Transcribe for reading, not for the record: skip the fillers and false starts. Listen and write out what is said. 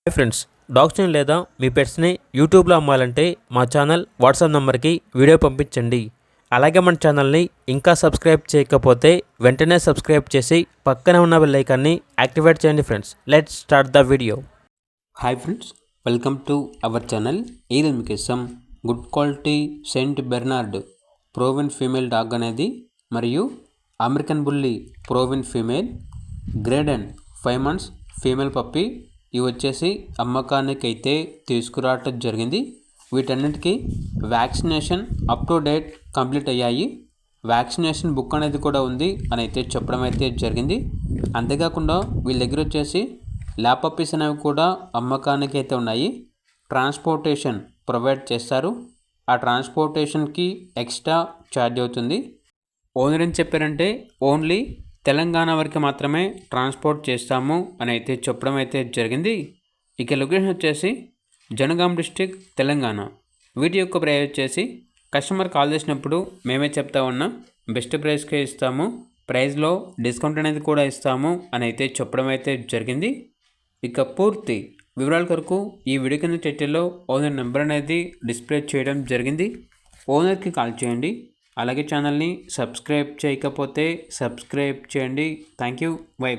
Hi friends, డాగ్స్ని లేదా మీ పెట్స్ని యూట్యూబ్లో అమ్మాలంటే మా ఛానల్ వాట్సాప్ నెంబర్కి వీడియో పంపించండి. అలాగే మన ఛానల్ని ఇంకా సబ్స్క్రైబ్ చేయకపోతే వెంటనే సబ్స్క్రైబ్ చేసి పక్కనే ఉన్న బెల్ ఐకాన్ని యాక్టివేట్ చేయండి. Friends, let's start the video. Hi friends, welcome to our channel. ఈరోజు మీకోసం good quality Saint Bernard proven female dog అనేది మరియు American bully proven female Great Dane 5 months female puppy ఇవి వచ్చేసి అమ్మకానికి అయితే తీసుకురావటం జరిగింది. వీటన్నిటికీ vaccination up to date complete అయ్యాయి. వ్యాక్సినేషన్ బుక్ అనేది కూడా ఉంది అని అయితే చెప్పడం అయితే జరిగింది. అంతేకాకుండా వీళ్ళ దగ్గర వచ్చేసి ల్యాబ్ పప్పీస్ అనేవి కూడా అమ్మకానికి అయితే ఉన్నాయి. ట్రాన్స్పోర్టేషన్ ప్రొవైడ్ చేస్తారు. ఆ ట్రాన్స్పోర్టేషన్కి ఎక్స్ట్రా ఛార్జ్ అవుతుంది. ఓనర్ ఏం చెప్పారంటే ఓన్లీ తెలంగాణ వరకు మాత్రమే ట్రాన్స్పోర్ట్ చేస్తాము అని అయితే చెప్పడం అయితే జరిగింది. ఇక లొకేషన్ వచ్చేసి జనగాం డిస్టిక్ తెలంగాణ. వీటి యొక్క ప్రైస్ వచ్చేసి కస్టమర్ కాల్ చేసినప్పుడు మేమే చెప్తా ఉన్నాం, బెస్ట్ ప్రైస్కే ఇస్తాము, ప్రైస్లో డిస్కౌంట్ అనేది కూడా ఇస్తాము అని అయితే చెప్పడం అయితే జరిగింది. ఇక పూర్తి వివరాల కొరకు ఈ వీడియో కింద టైటిల్లో ఓనర్ నెంబర్ అనేది డిస్ప్లే చేయడం జరిగింది. ఓనర్కి కాల్ చేయండి. అలాగే ఛానల్ని సబ్స్క్రైబ్ చేయకపోతే సబ్స్క్రైబ్ చేయండి. Thank you. బై.